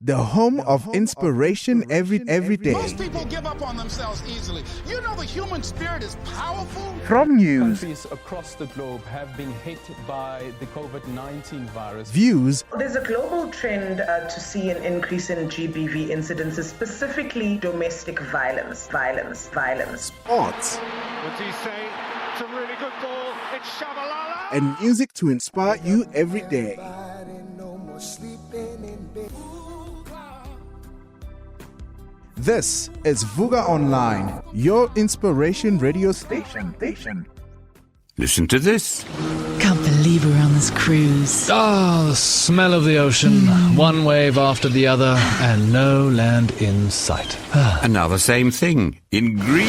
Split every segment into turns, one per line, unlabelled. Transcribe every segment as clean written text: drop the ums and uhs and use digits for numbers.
the home of inspiration every day.
Most people give up on themselves easily. You know the human spirit is powerful.
From news,
countries across the globe have been hit by the COVID-19 virus.
Views.
There's a global trend to see an increase in GBV incidences, specifically domestic violence.
Sports.
What's he say? It's a really good ball. It's Shabalala.
And music to inspire you every day. This is Vuka Online, your inspiration radio station.
Listen to this.
Can't believe we're on this cruise.
Ah, the smell of the ocean, one wave after the other, and no land in sight.
And now the same thing, in green.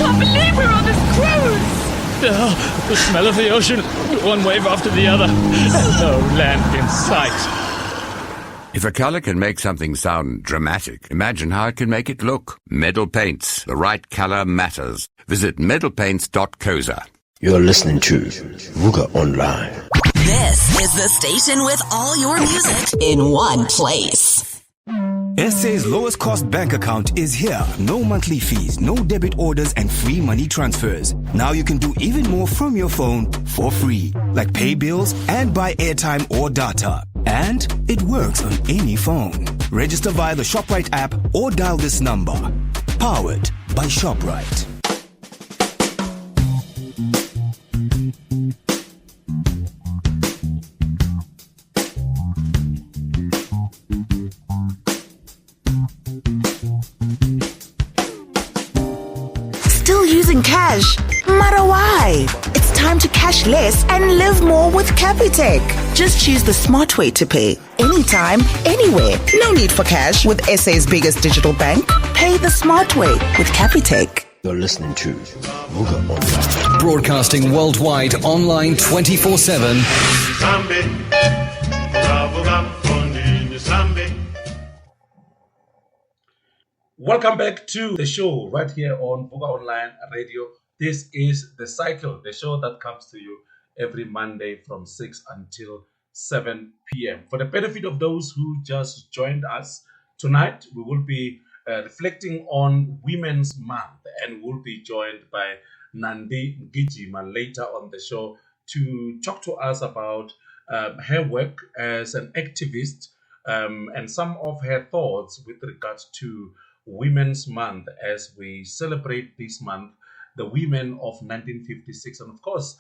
Can't believe we're on this cruise.
Ah, the smell of the ocean, one wave after the other, and no land in sight.
If a color can make something sound dramatic, imagine how it can make it look. Metal Paints. The right color matters. Visit metalpaints.coza.
You're listening to Vuka Online.
This is the station with all your music in one place.
SA's lowest cost bank account is here. No monthly fees, no debit orders, and free money transfers. Now you can do even more from your phone for free, like pay bills and buy airtime or data. And it works on any phone. Register via the ShopRite app or dial this number. Powered by ShopRite.
Still using cash? Matter why? It's time to cash less and live more with Capitec. Just choose the smart way to pay. Anytime, anywhere. No need for cash with SA's biggest digital bank. Pay the smart way with Capitec.
You're listening to Vuka Online.
Broadcasting worldwide online 24/7.
Welcome back to the show right here on Vuka Online Radio. This is The Cycle, the show that comes to you every Monday from 6 until 7 p.m. For the benefit of those who just joined us, tonight we will be reflecting on Women's Month, and we'll be joined by Nandi Mgijima later on the show to talk to us about her work as an activist and some of her thoughts with regards to Women's Month as we celebrate this month the women of 1956, and of course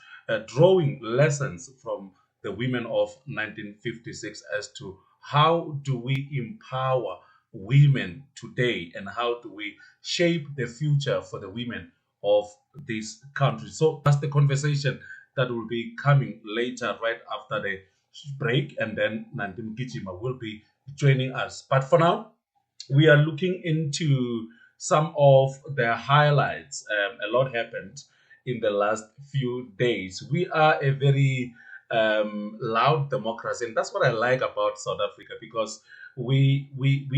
drawing lessons from the women of 1956 as to how do we empower women today and how do we shape the future for the women of this country. So that's the conversation that will be coming later right after the break, and then Nandi Mgijima will be joining us. But for now, we are looking into some of the highlights. A lot happened in the last few days. We are a very loud democracy, and that's what I like about South Africa, because we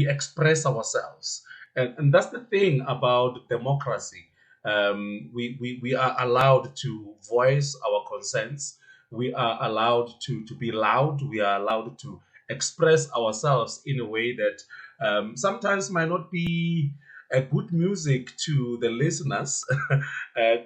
express ourselves, and that's the thing about democracy. We are allowed to voice our concerns. We are allowed to be loud. We are allowed to express ourselves in a way that sometimes might not be a good music to the listeners,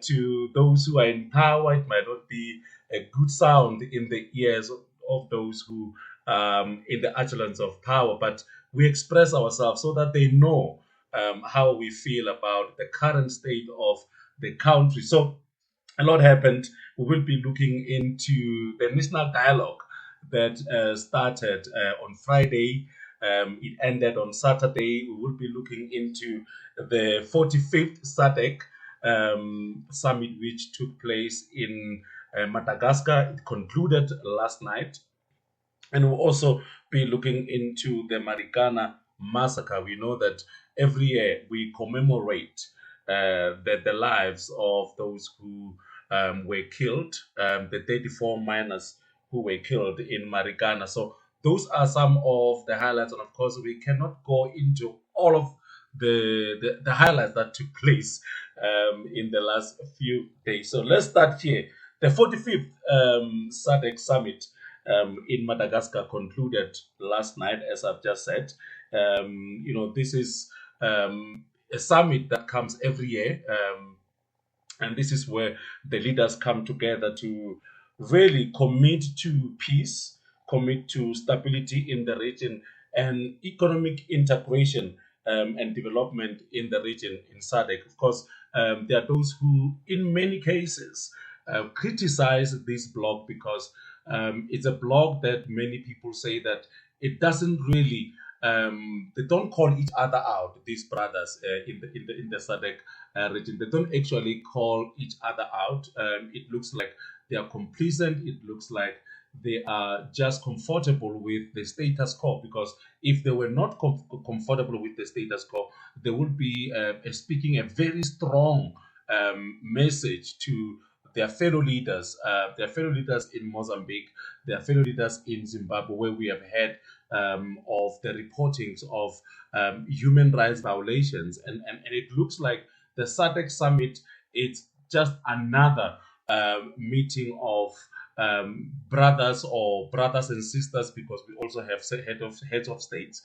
to those who are in power. It might not be a good sound in the ears of those who in the echelons of power, but we express ourselves so that they know how we feel about the current state of the country. So a lot happened. We will be looking into the national dialogue that started on Friday. It ended on Saturday. We will be looking into the 45th SADC summit, which took place in Madagascar. It concluded last night. And we'll also be looking into the Marikana massacre. We know that every year we commemorate the lives of those who were killed, the 34 miners who were killed in Marikana. So those are some of the highlights, and of course we cannot go into all of the highlights that took place in the last few days. So let's start here. The 45th SADC summit in Madagascar concluded last night, as I've just said, This is a summit that comes every year. And this is where the leaders come together to really commit to peace, commit to stability in the region, and economic integration and development in the region in SADC. Of course, there are those who, in many cases, criticize this bloc because it's a bloc that many people say that it doesn't really. They don't call each other out. These brothers in the SADC region, they don't actually call each other out. It looks like they are complacent. It looks like they are just comfortable with the status quo, because if they were not comfortable with the status quo, they would be speaking a very strong message to their fellow leaders in Mozambique, their fellow leaders in Zimbabwe, where we have had of the reportings of human rights violations. And it looks like the SADC summit is just another meeting of brothers and sisters, because we also have heads of states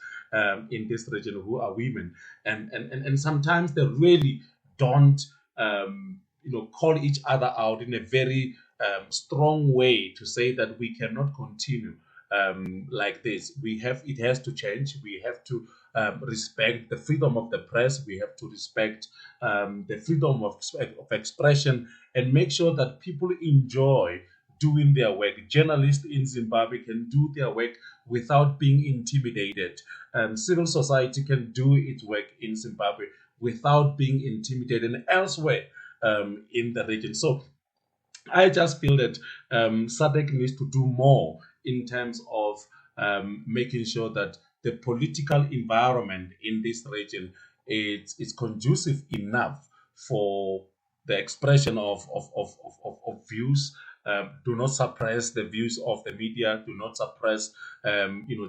in this region who are women. And sometimes they really don't call each other out in a very strong way to say that we cannot continue like this. It has to change. We have to respect the freedom of the press. We have to respect the freedom of expression, and make sure that people enjoy doing their work. Journalists in Zimbabwe can do their work without being intimidated. Civil society can do its work in Zimbabwe without being intimidated, and elsewhere in the region. So I just feel that SADC needs to do more in terms of making sure that the political environment in this region is conducive enough for the expression of views. Do not suppress the views of the media. Do not suppress,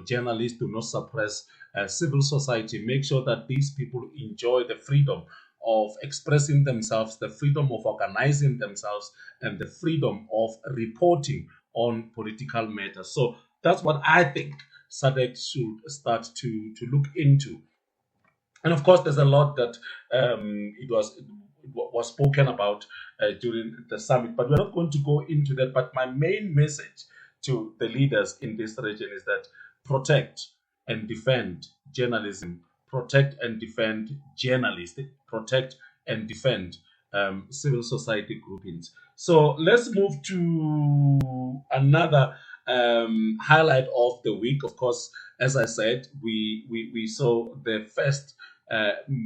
journalists. Do not suppress civil society. Make sure that these people enjoy the freedom of expressing themselves, the freedom of organizing themselves, and the freedom of reporting on political matters. So that's what I think SADC should start to look into. And of course, there's a lot that it was spoken about during the summit, but we're not going to go into that. But my main message to the leaders in this region is that protect and defend journalism, protect and defend journalists, protect and defend civil society groupings. So let's move to another highlight of the week. Of course, as I said, we saw the first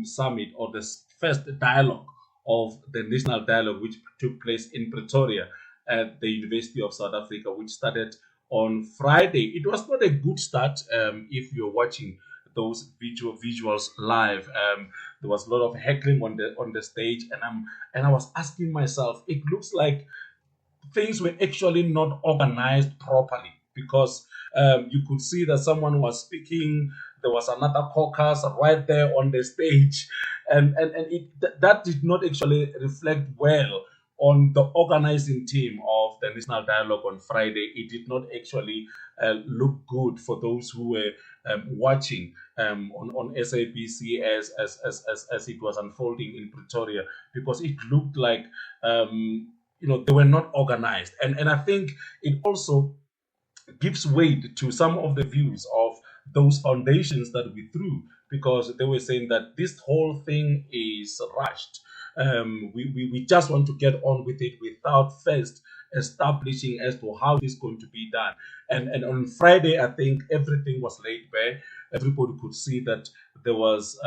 summit, or the first dialogue of the national dialogue, which took place in Pretoria at the University of South Africa, which started on Friday. It was not a good start if you're watching those visuals live. There was a lot of heckling on the stage, and I was asking myself, it looks like things were actually not organized properly, because you could see that someone was speaking. There was another caucus right there on the stage, and that did not actually reflect well on the organizing team of the national dialogue on Friday. It did not actually look good for those who were watching on SABC as it was unfolding in Pretoria, because it looked like they were not organized, and I think it also gives weight to some of the views of those foundations that we threw, because they were saying that this whole thing is rushed. We just want to get on with it without first establishing as to how it's going to be done. And on Friday, I think everything was laid bare. Everybody could see that there was,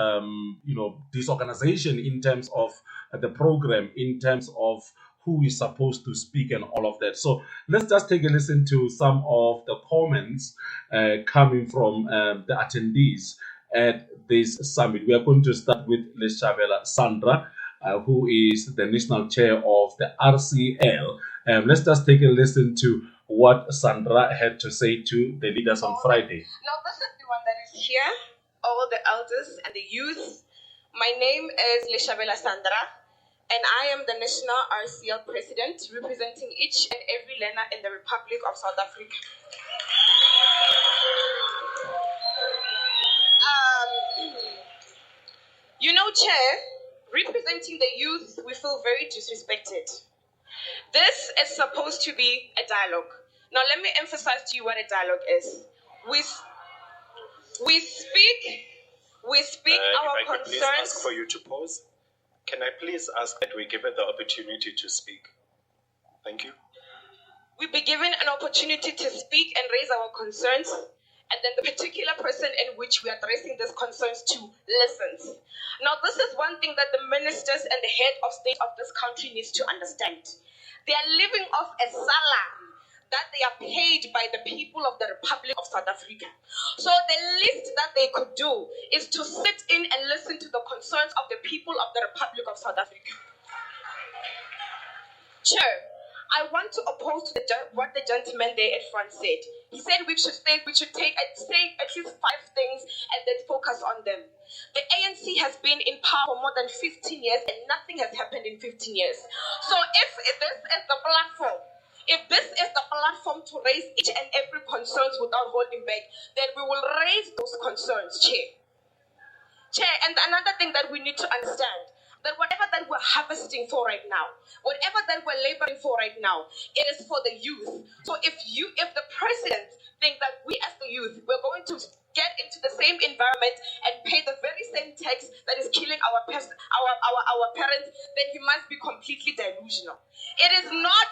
disorganization in terms of the program, in terms of who is supposed to speak and all of that. So let's just take a listen to some of the comments coming from the attendees at this summit. We are going to start with Leshabela Sandra, who is the national chair of the RCL. Let's just take a listen to what Sandra had to say to the leaders on Friday.
Now, this is the one that is here, all the elders and the youth. My name is Leshabela Sandra, and I am the National RCL President, representing each and every learner in the Republic of South Africa. You know, Chair, representing the youth, we feel very disrespected. This is supposed to be a dialogue. Now, let me emphasize to you what a dialogue is. We speak our
if I could please
concerns.
ask for you to pause. Can I please ask that we give her the opportunity to speak? Thank you.
We'll be given an opportunity to speak and raise our concerns, and then the particular person in which we are addressing these concerns to listens. Now, this is one thing that the ministers and the head of state of this country needs to understand. They are living off a salary that they are paid by the people of the Republic of South Africa. So the least that they could do is to sit in and listen to the concerns of the people of the Republic of South Africa. Chair, I want to oppose to what the gentleman there at front said. He said we should say at least 5 things and then focus on them. The ANC has been in power for more than 15 years and nothing has happened in 15 years. So if this is the platform to raise each and every concerns without holding back, then we will raise those concerns, Chair. Chair, and another thing that we need to understand, that whatever that we're harvesting for right now, whatever that we're laboring for right now, it is for the youth. So if the president thinks that we as the youth, we're going to get into the same environment and pay the very same tax that is killing our parents, then he must be completely delusional. It is not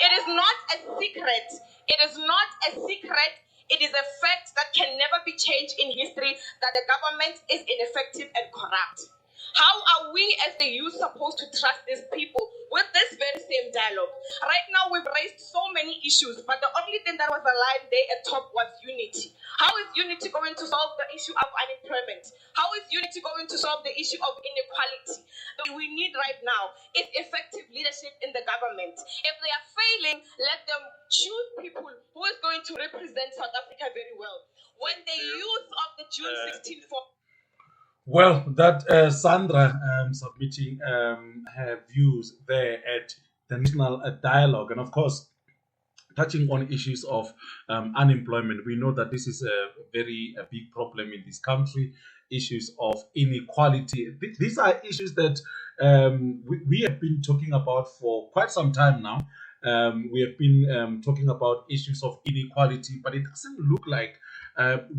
a secret. It is not a secret. It is a fact that can never be changed in history that the government is ineffective and corrupt. How are we as the youth supposed to trust these people with this very same dialogue? Right now we've raised so many issues, but the only thing that was aligned there at top was unity. How is unity going to solve the issue of unemployment? How is unity going to solve the issue of inequality? What we need right now is effective leadership in the government. If they are failing, let them choose people who is going to represent South Africa very well. When the youth of the June 16th
Well, that Sandra submitting her views there at the national dialogue, and of course, touching on issues of unemployment. We know that this is a very big problem in this country. Issues of inequality. These are issues that we have been talking about for quite some time now. We have been talking about issues of inequality, but it doesn't look like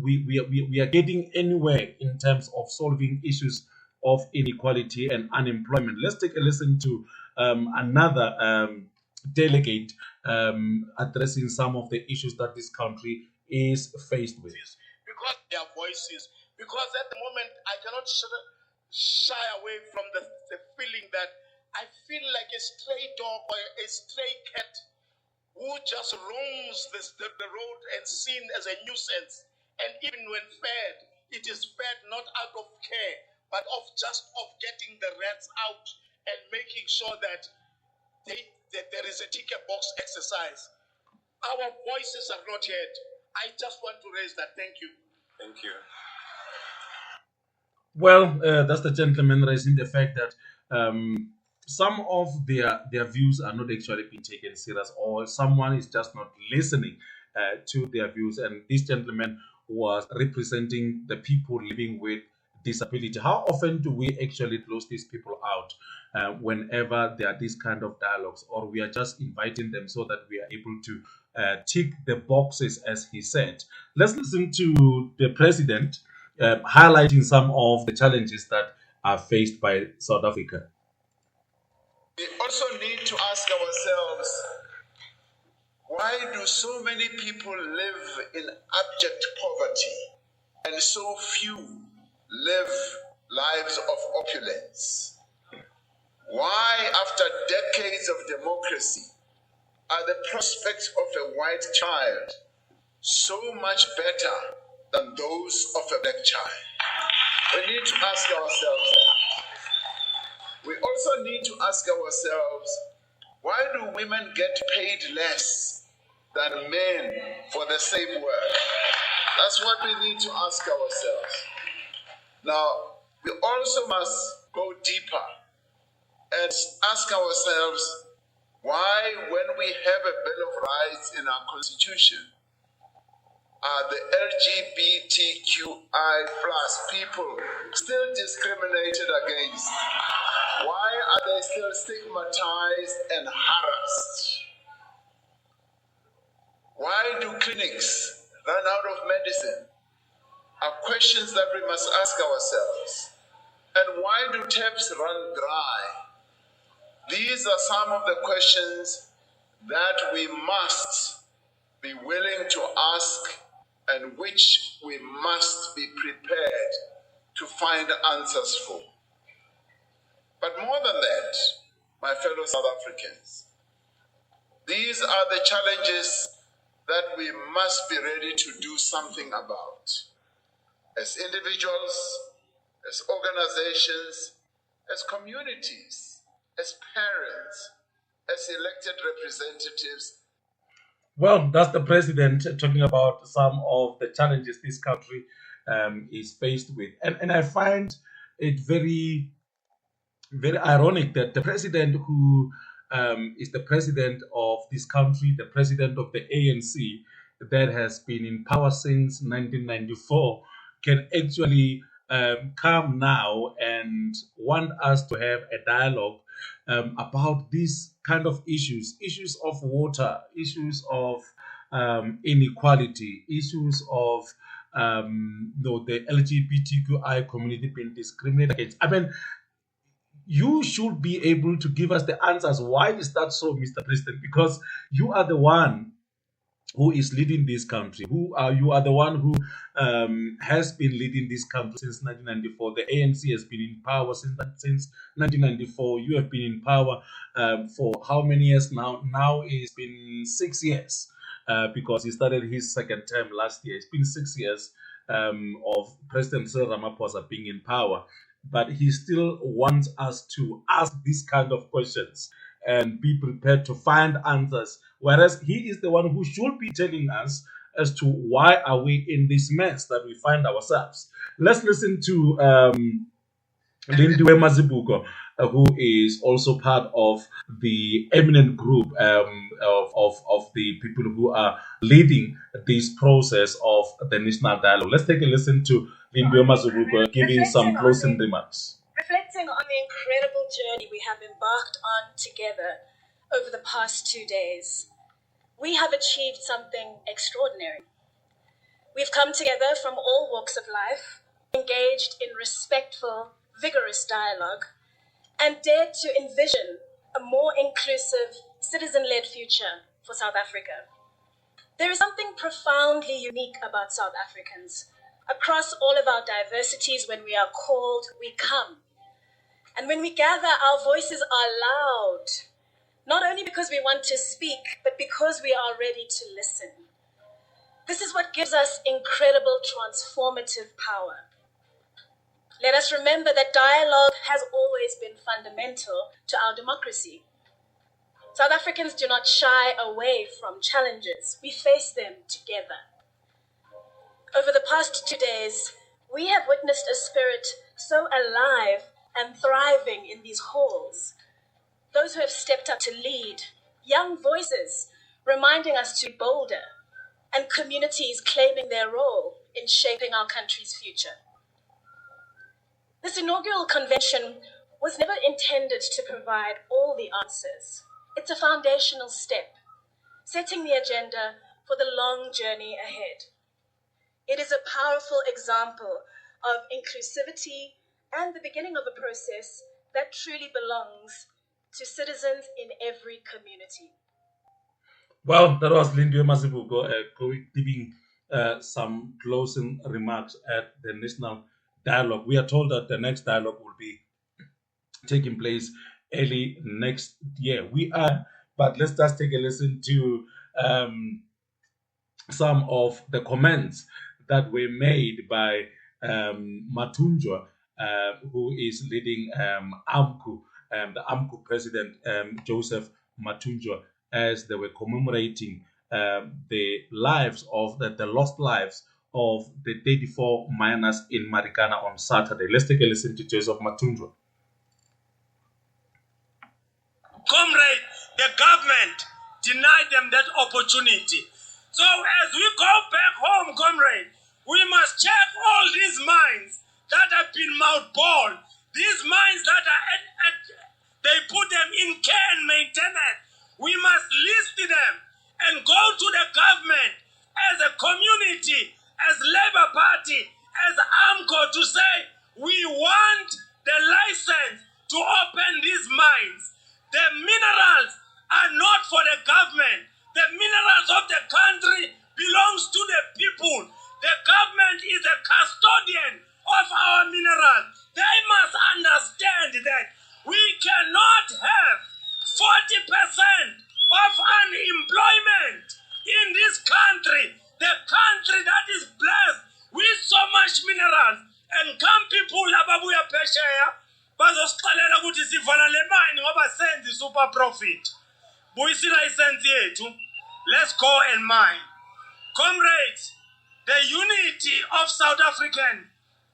we are getting anywhere in terms of solving issues of inequality and unemployment. Let's take a listen to another delegate addressing some of the issues that this country is faced with.
Because their voices, because at the moment I cannot shy away from the feeling that I feel like a stray dog or a stray cat who just roams the road and seen as a nuisance. And even when fed, it is fed not out of care, but of getting the rats out and making sure that there is a ticker box exercise. Our voices are not heard. I just want to raise that. Thank you.
Thank you.
Well, that's the gentleman raising the fact that some of their views are not actually being taken serious, or someone is just not listening to their views. And this gentleman was representing the people living with disability. How often do we actually close these people out whenever there are these kind of dialogues, or we are just inviting them so that we are able to tick the boxes, as he said? Let's listen to the president highlighting some of the challenges that are faced by South Africa.
We also need to ask ourselves, why do so many people live in abject poverty and so few live lives of opulence? Why, after decades of democracy, are the prospects of a white child so much better than those of a black child? We need to ask ourselves that. We also need to ask ourselves, why do women get paid less than men for the same work? That's what we need to ask ourselves. Now, we also must go deeper and ask ourselves, why, when we have a Bill of Rights in our Constitution, are the LGBTQI plus people still discriminated against? Why are they still stigmatized and harassed? Why do clinics run out of medicine? Are questions that we must ask ourselves. And why do taps run dry? These are some of the questions that we must be willing to ask and which we must be prepared to find answers for. But more than that, my fellow South Africans, these are the challenges that we must be ready to do something about. As individuals, as organizations, as communities, as parents, as elected representatives.
Well, that's the president talking about some of the challenges this country is faced with. And I find it very, very ironic that the president who is the president of this country, the president of the ANC that has been in power since 1994, can actually come now and want us to have a dialogue about these kind of issues of water, issues of inequality, issues of the LGBTQI community being discriminated against. I mean, you should be able to give us the answers. Why is that so, Mr. President? Because you are the one who is leading this country. You are the one who has been leading this country since 1994. The ANC has been in power since 1994. You have been in power for how many years now? Now it's been 6 years because he started his second term last year. It's been 6 years of President Cyril Ramaphosa being in power. But he still wants us to ask these kind of questions and be prepared to find answers. Whereas he is the one who should be telling us as to why are we in this mess that we find ourselves. Let's listen to Nandi Mgijima, who is also part of the eminent group of the people who are leading this process of the national dialogue. Let's take a listen to Nandi Mgijima giving some closing remarks.
Reflecting on the incredible journey we have embarked on together over the past 2 days, we have achieved something extraordinary. We've come together from all walks of life, engaged in respectful, vigorous dialogue, and dared to envision a more inclusive, citizen-led future for South Africa. There is something profoundly unique about South Africans. Across all of our diversities, when we are called, we come. And when we gather, our voices are loud, not only because we want to speak, but because we are ready to listen. This is what gives us incredible transformative power. Let us remember that dialogue has always been fundamental to our democracy. South Africans do not shy away from challenges. We face them together. Over the past 2 days, we have witnessed a spirit so alive and thriving in these halls. Those who have stepped up to lead, young voices reminding us to be bolder, and communities claiming their role in shaping our country's future. This inaugural convention was never intended to provide all the answers. It's a foundational step, setting the agenda for the long journey ahead. It is a powerful example of inclusivity and the beginning of a process that truly belongs to citizens in every community.
Well, that was Nandi Mgijima giving some closing remarks at the national dialogue. We are told that the next dialogue will be taking place early next year. But let's just take a listen to some of the comments that were made by Matunjwa, who is leading AMCU, the AMCU president, Joseph Matunjwa, as they were commemorating the lives of the lost lives of the 34 miners in Marikana on Saturday. Let's take a listen to Joseph Matunjwa.
Comrade, the government denied them that opportunity. So as we go back home, comrade, we must check all these mines that have been mothballed. These mines that are they put them in care and maintenance. We must list them and go to the government as a community, as Labour Party, as AMCO to say, we want the license to open these mines. The minerals are not for the government. The minerals of the country belongs to the people. The government is a custodian of our minerals. They must understand that we cannot have 40% of unemployment in this country, the country that is blessed with so much minerals. And come people ababuya phesheya bazosiqalela ukuthi sivana le mine ngoba senze super profit. Buyisa license yethu. Let's go and mine. Comrades, the unity of South African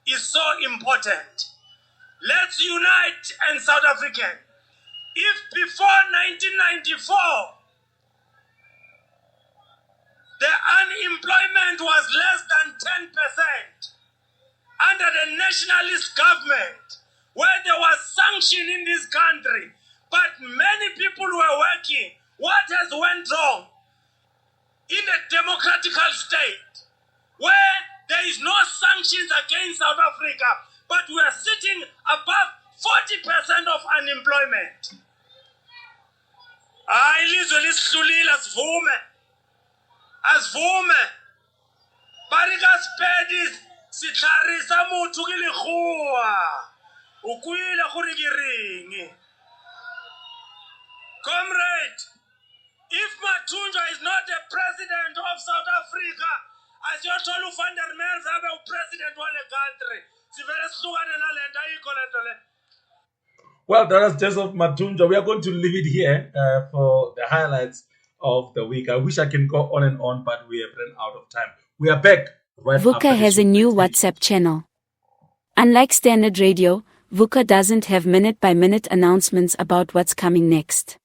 is so important. Let's unite and South African. If before 1994 the unemployment was less than 10% under the nationalist government, where there was sanction in this country, but many people were working, what has went wrong? In a democratical state, where there is no sanctions against South Africa, but we are sitting above 40% of unemployment. Ilizwe lisihlulile asivume. Barika spedi sitlarisa motho ke lekgowa. O kuile gore ke reng. Comrade, if Mathunjwa is not the president of South Africa, as you told van der Merwe abe president of the country, sivele sihlukane nalento ayikho lento le.
Well, that is Joseph Mathunjwa. We are going to leave it here for the highlights of the week. I wish I can go on and on, but we have run out of time. We are back right after
Vuka has a new WhatsApp channel. Unlike standard radio, Vuka doesn't have minute-by-minute announcements about what's coming next.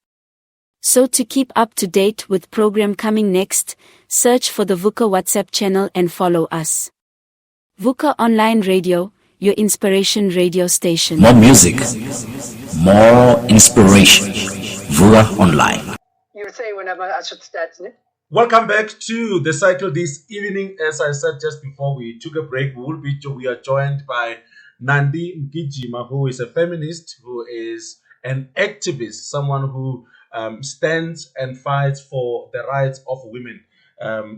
So to keep up to date with program coming next, search for the Vuka WhatsApp channel and follow us. Vuka Online Radio, your inspiration radio station.
More music, more inspiration. Vuka Online.
You say whenever I should start, ne?
Welcome back to the cycle this evening. As I said just before we took a break, we are joined by Nandi Mgijima, who is a feminist, who is an activist, someone who stands and fights for the rights of women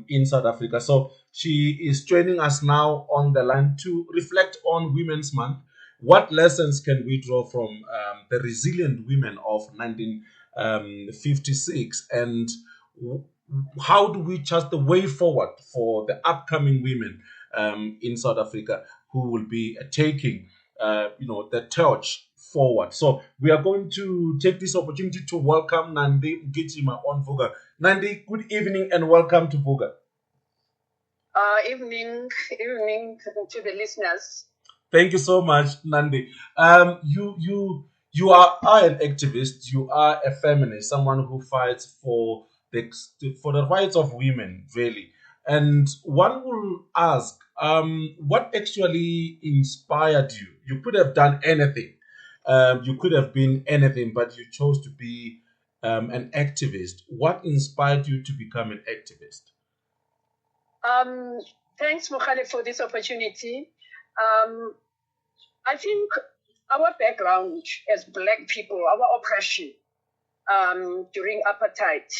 in South Africa. So she is joining us now on the line to reflect on Women's Month. What lessons can we draw from the resilient women of 1956, and how do we chart the way forward for the upcoming women in South Africa who will be taking the torch forward? So we are going to take this opportunity to welcome Nandi Mgijima on Vuka. Nandi, good evening and welcome to Vuka.
Evening to the listeners.
Thank you so much, Nandi. You are an activist. You are a feminist, someone who fights for the rights of women, really. And one will ask, what actually inspired you? You could have done anything. You could have been anything, but you chose to be an activist. What inspired you to become an activist?
Thanks, Mogale, for this opportunity. I think our background as Black people, our oppression during apartheid,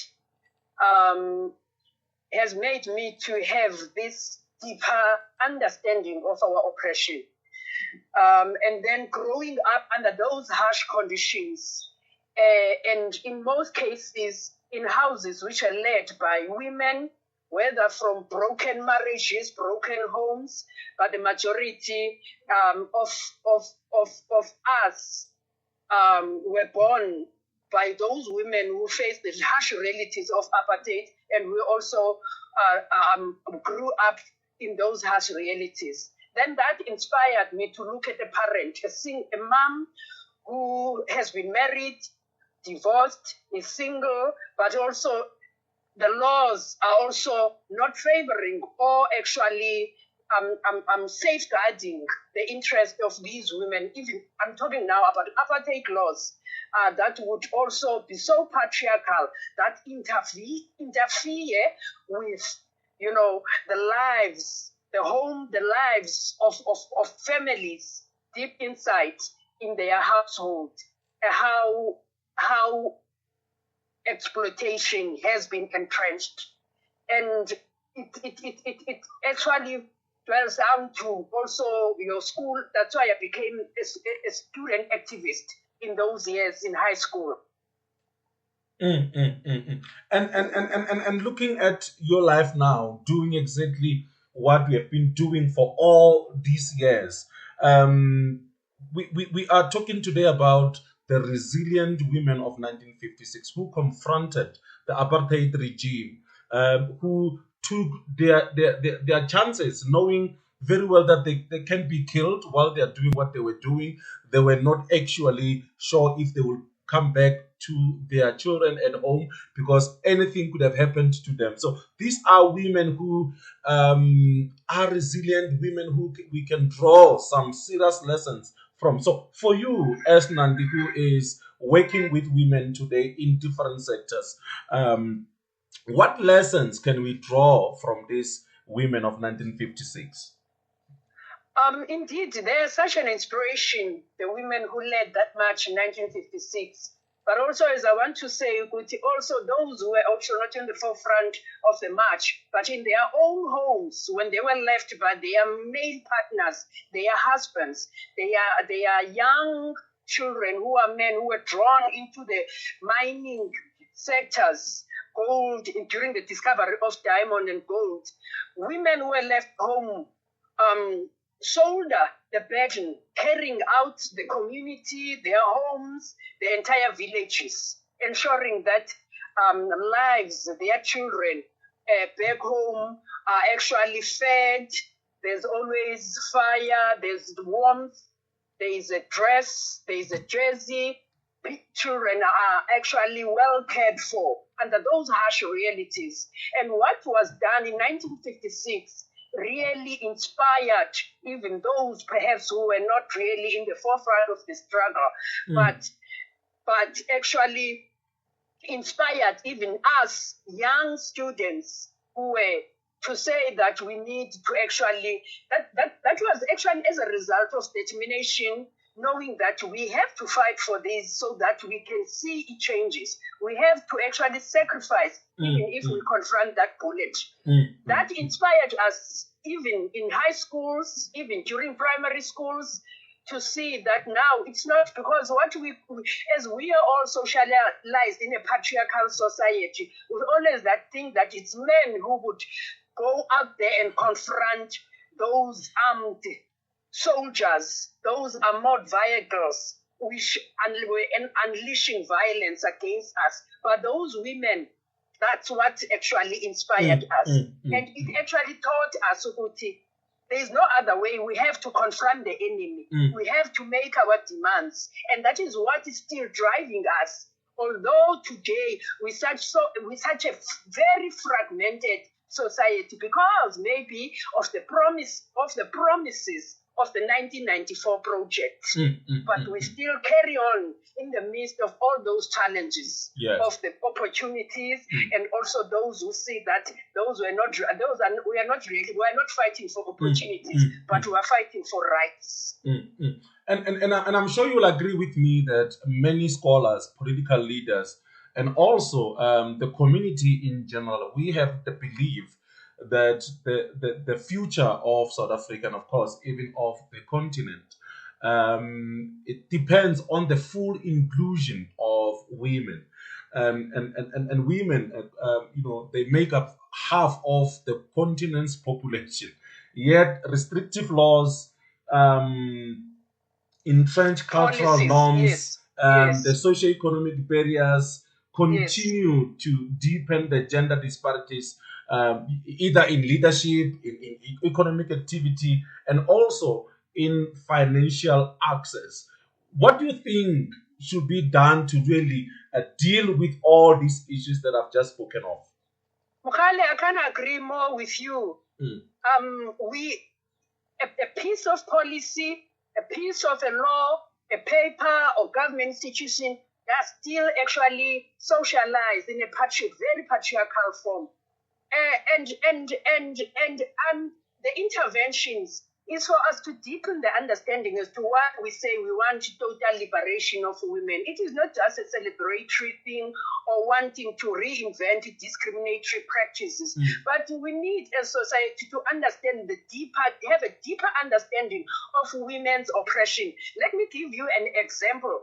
has made me to have this deeper understanding of our oppression. And then growing up under those harsh conditions, and in most cases in houses which are led by women, whether from broken marriages, broken homes, but the majority of us were born by those women who faced the harsh realities of apartheid, and we also grew up in those harsh realities. Then that inspired me to look at a parent, a mom who has been married, divorced, is single, but also the laws are also not favoring or actually safeguarding the interest of these women. Even I'm talking now about apartheid laws that would also be so patriarchal that interfere with, the lives, the lives of families deep inside in their household, how exploitation has been entrenched. And it actually dwells down to also your school. That's why I became a student activist in those years in high school.
And looking at your life now, doing exactly what we have been doing for all these years. We are talking today about the resilient women of 1956 who confronted the apartheid regime, who took their chances, knowing very well that they can be killed while they are doing what they were doing. They were not actually sure if they will come back to their children at home because anything could have happened to them. So these are women who are resilient, women who we can draw some serious lessons from. So for you as Nandi, who is working with women today in different sectors, what lessons can we draw from these women of 1956?
Indeed, they are such an inspiration, the women who led that march in 1956. But also, as I want to say, also those who were also not in the forefront of the march, but in their own homes, when they were left by their male partners, their husbands, their young children who are men who were drawn into the mining sectors, gold, during the discovery of diamond and gold. Women who were left home shoulder the burden, carrying out the community, their homes, the entire villages, ensuring that lives, their children back home are actually fed. There's always fire, there's warmth, there is a dress, there is a jersey. Children are actually well cared for under those harsh realities. And what was done in 1956 really inspired even those perhaps who were not really in the forefront of the struggle, but actually inspired even us young students who were to say that we need to actually, that was actually as a result of determination, knowing that we have to fight for this so that we can see it changes. We have to actually sacrifice even if we confront that bullet. That inspired us even in high schools, even during primary schools, to see that now it's not because as we are all socialized in a patriarchal society, with always that thing that it's men who would go out there and confront those armed soldiers, those armored vehicles, which were unleashing violence against us. But those women, that's what actually inspired us. And it actually taught us, Uti, there is no other way. We have to confront the enemy. We have to make our demands. And that is what is still driving us. Although today with such a very fragmented society, because maybe of the promises of the 1994 project, but we still carry on in the midst of all those challenges, of the opportunities, and also those who see that we are not fighting for opportunities, but we are fighting for rights.
And I'm sure you'll agree with me that many scholars, political leaders, and also the community in general, we have the belief that the future of South Africa, and of course even of the continent, it depends on the full inclusion of women, and women, they make up half of the continent's population. Yet restrictive laws, entrenched cultural norms, the socio-economic barriers continue to deepen the gender disparities, either in leadership, in economic activity, and also in financial access. What do you think should be done to really deal with all these issues that I've just spoken of?
Mogale, I can't agree more with you. A piece of policy, a piece of a law, a paper or government institution that's still actually socialized in a very patriarchal form. And the interventions is for us to deepen the understanding as to why we say we want total liberation of women. It is not just a celebratory thing or wanting to reinvent discriminatory practices, but we need as society to understand have a deeper understanding of women's oppression. Let me give you an example.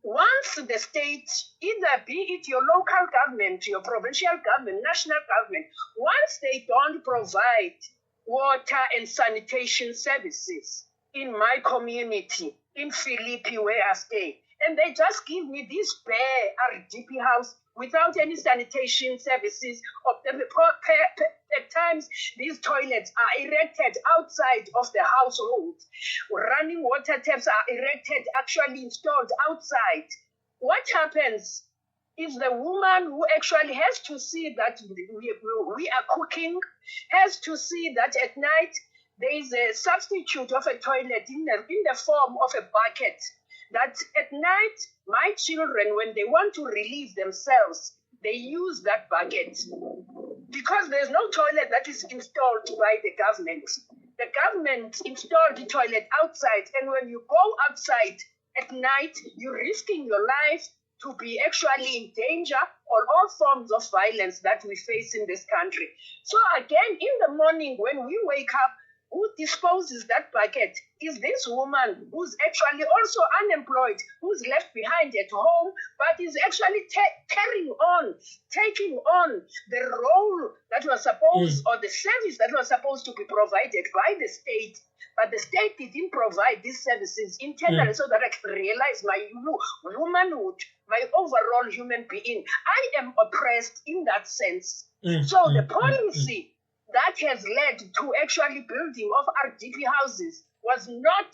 Once the state, either be it your local government, your provincial government, national government, once they don't provide water and sanitation services in my community, in Philippi where I stay, and they just give me this bare RDP house without any sanitation services, at times these toilets are erected outside of the household. Running water taps are erected, actually installed outside. What happens is the woman who actually has to see that we are cooking, has to see that at night there is a substitute of a toilet in the form of a bucket, that at night my children, when they want to relieve themselves, they use that bucket. Because there's no toilet that is installed by the government. The government installed the toilet outside, and when you go outside at night, you're risking your life to be actually in danger or all forms of violence that we face in this country. So again, in the morning when we wake up, who disposes that bucket is this woman who's actually also unemployed, who's left behind at home, but is actually taking on the role that was supposed, or the service that was supposed to be provided by the state. But the state didn't provide these services internally so that I can realize my womanhood, my overall human being. I am oppressed in that sense. So the policy that has led to actually building of RDP houses was not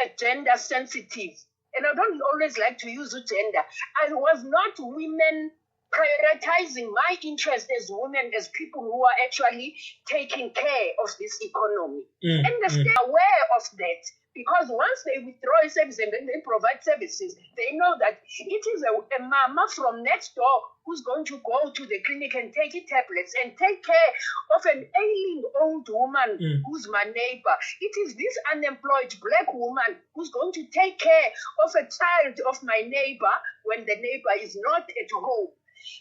a gender sensitive. And I don't always like to use gender. I was not women prioritizing my interest as women, as people who are actually taking care of this economy. And the state are aware of that, because once they withdraw a service and then they provide services, they know that it is a mama from next door who's going to go to the clinic and take tablets and take care of an ailing old woman who's my neighbor. It is this unemployed black woman who's going to take care of a child of my neighbor when the neighbor is not at home.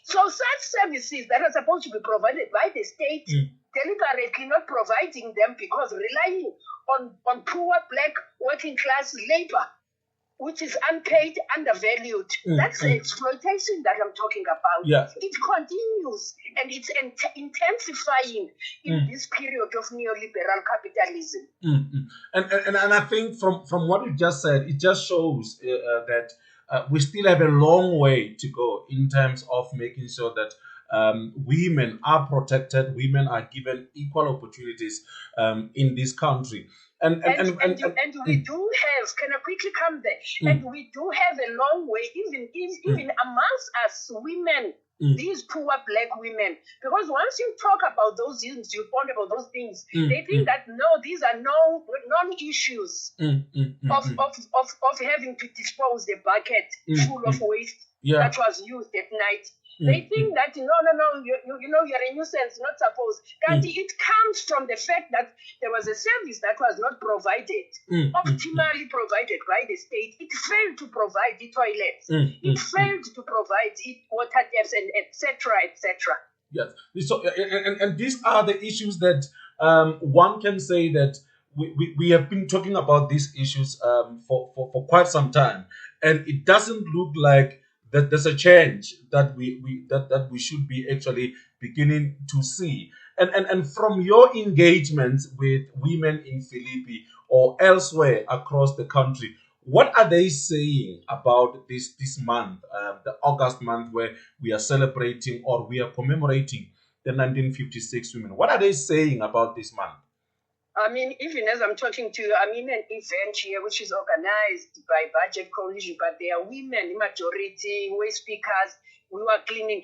So such services that are supposed to be provided by the state, deliberately not providing them because relying on poor black working class labor, which is unpaid, undervalued. That's the exploitation that I'm talking about.
Yeah.
It continues and it's intensifying in this period of neoliberal capitalism.
And I think from what you just said, it just shows that we still have a long way to go in terms of making sure that women are protected, women are given equal opportunities in this country. And
we do have, can I quickly come there? And we do have a long way, even amongst us women, these poor black women. Because once you talk about those things, you point about those things, they think that no, these are non-issues of having to dispose the bucket full of waste that was used at night. They think that no, you're a nuisance, not supposed. And it comes from the fact that there was a service that was not provided, optimally provided by the state. It failed to provide the toilets. It failed to provide water taps and etc.
Yes. So and these are the issues that one can say that we have been talking about these issues for quite some time, and it doesn't look like that there's a change that we should be actually beginning to see. And from your engagements with women in Philippi or elsewhere across the country, what are they saying about this month, the August month, where we are celebrating or we are commemorating the 1956 women? What are they saying about this month?
I mean, even as I'm talking to you, I'm in an event here which is organized by Budget Coalition, but there are women, majority, way speakers, we were cleaning.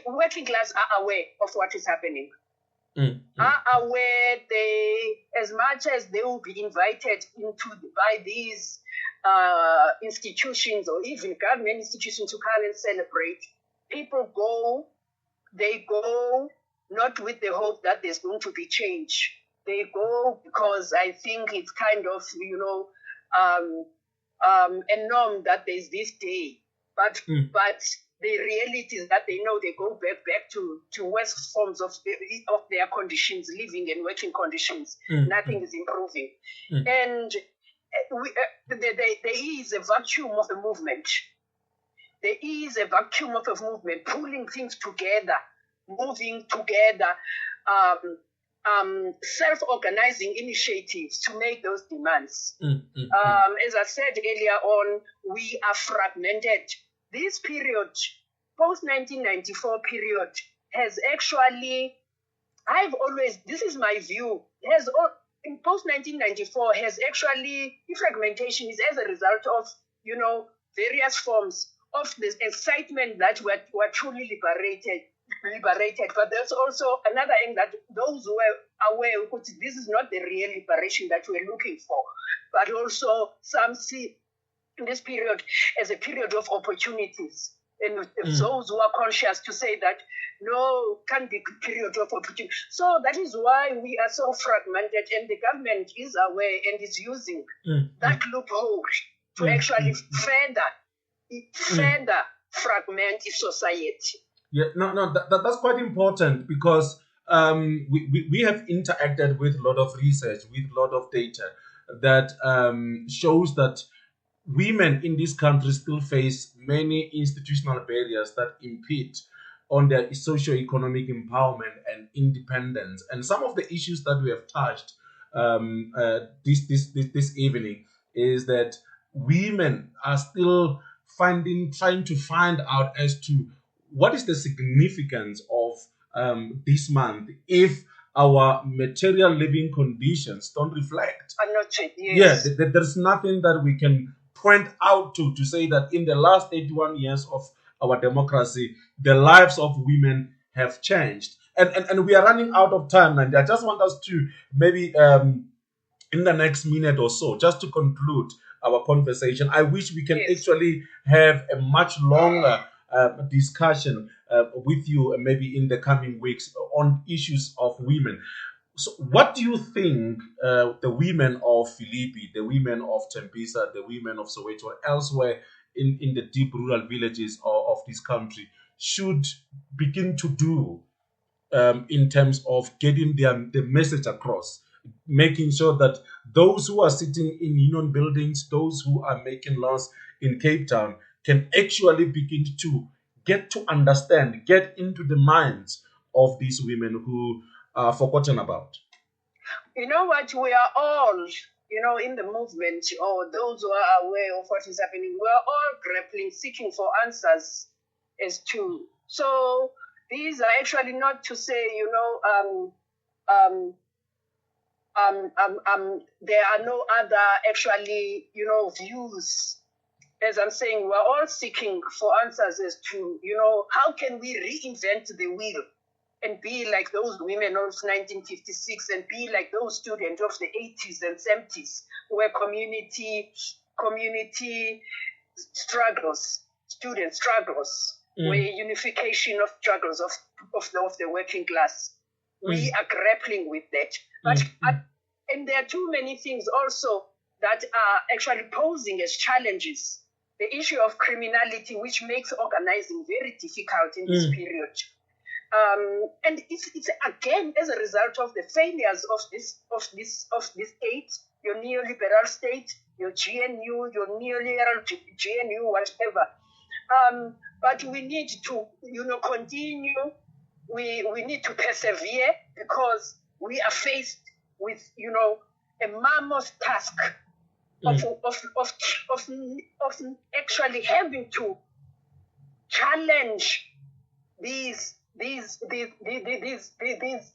Working class are aware of what is happening. Are aware as much as they will be invited by these institutions or even government institutions to come and celebrate, they go not with the hope that there's going to be change. They go because I think it's kind of, a norm that there's this day. But the reality is that they know they go back to worse forms of their conditions, living and working conditions. Nothing is improving. And there is a vacuum of the movement. There is a vacuum of a movement, pulling things together, moving together, self-organizing initiatives to make those demands. As I said earlier on, we are fragmented. This period, post-1994 period, has actually, this is my view, in post-1994 has actually, the fragmentation is as a result of, various forms of this excitement that we're truly liberated. But there's also another thing that those who are aware, this is not the real liberation that we're looking for, but also some see this period as a period of opportunities. And those who are conscious to say that, no, can't be a period of opportunity. So that is why we are so fragmented, and the government is aware and is using that loophole to actually further fragment society.
Yeah, that's quite important because we have interacted with a lot of research, with a lot of data that shows that women in this country still face many institutional barriers that impede on their socio-economic empowerment and independence. And some of the issues that we have touched this evening is that women are still trying to find out as to what is the significance of this month if our material living conditions don't reflect.
Yes.
Yeah, there's nothing that we can point out to say that in the last 81 years of our democracy, the lives of women have changed. And we are running out of time, and I just want us to maybe in the next minute or so, just to conclude our conversation. I wish we can actually have a much longer discussion with you maybe in the coming weeks on issues of women. So what do you think the women of Philippi, the women of Tembisa, the women of Soweto, elsewhere in the deep rural villages of this country should begin to do in terms of getting the message across, making sure that those who are sitting in union buildings, those who are making laws in Cape Town can actually begin to get to understand, get into the minds of these women who are forgotten about?
You know what? We are all, in the movement, or those who are aware of what is happening, we are all grappling, seeking for answers as to. So these are actually not to say, there are no other actually, views. As I'm saying, we're all seeking for answers as to, how can we reinvent the wheel and be like those women of 1956 and be like those students of the 80s and 70s where community struggles, student struggles, where unification of struggles of the working class. We are grappling with that. And there are too many things also that are actually posing as challenges. The issue of criminality, which makes organizing very difficult in this period. And it's again as a result of the failures of this state, your neoliberal state, your GNU, your neoliberal GNU, whatever. But we need to, continue. We need to persevere because we are faced with, a mammoth task of actually having to challenge these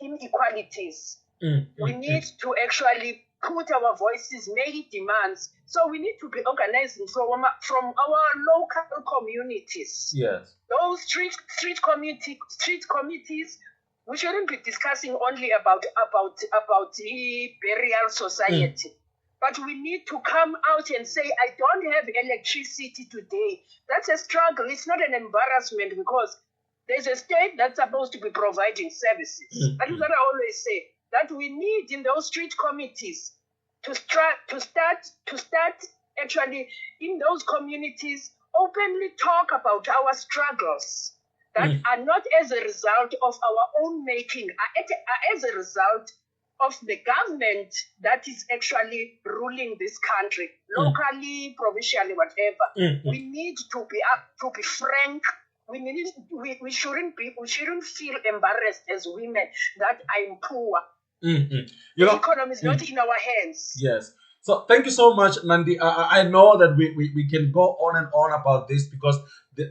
inequalities. We need to actually put our voices, made demands. So we need to be organizing from our local communities.
Yes.
Those street committees, we shouldn't be discussing only about the burial society. But we need to come out and say, I don't have electricity today. That's a struggle. It's not an embarrassment because there's a state that's supposed to be providing services. That is what I always say, that we need in those street committees to start actually in those communities openly talk about our struggles that are not as a result of our own making, are as a result of the government that is actually ruling this country, locally, provincially, whatever. We need to be frank. We shouldn't feel embarrassed as women that I'm poor. The economy is not in our hands.
Yes. So thank you so much, Nandi. I know that we can go on and on about this because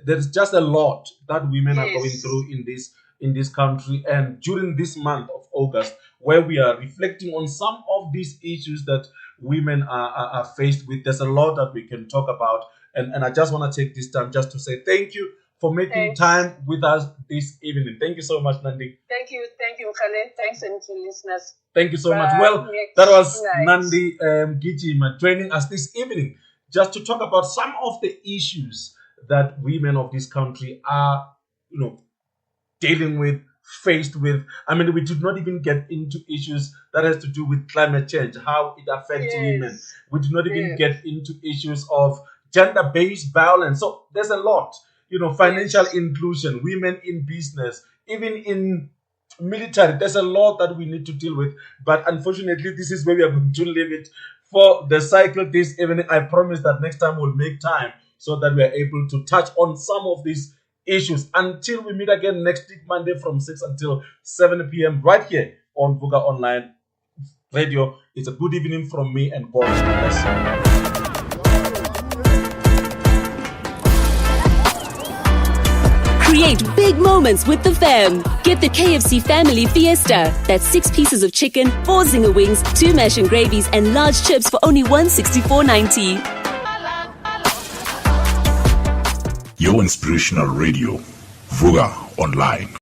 there's just a lot that women are going through in this country, and during this month of August, where we are reflecting on some of these issues that women are faced with, there's a lot that we can talk about, and I just want to take this time just to say thank you for making time with us this evening. Thank you so much, Nandi.
Thank you, Khaled. Thanks, and to listeners.
Thank you so much. Well, that was Nandi Mgijima joining us this evening just to talk about some of the issues that women of this country are, dealing with, faced with. I mean, we did not even get into issues that has to do with climate change, how it affects women. We did not even get into issues of gender-based violence. So there's a lot. Financial inclusion, women in business, even in military. There's a lot that we need to deal with. But unfortunately, this is where we are going to leave it for the cycle this evening. I promise that next time we'll make time so that we are able to touch on some of these issues. Until we meet again next week, Monday from 6 until 7 p.m. right here on Vuka Online Radio. It's a good evening from me, and God bless you.
Create big moments with the fam. Get the KFC Family Fiesta. That's 6 pieces of chicken, 4 zinger wings, 2 mash and gravies, and large chips for only $164.90.
Your inspirational radio, Vuka Online.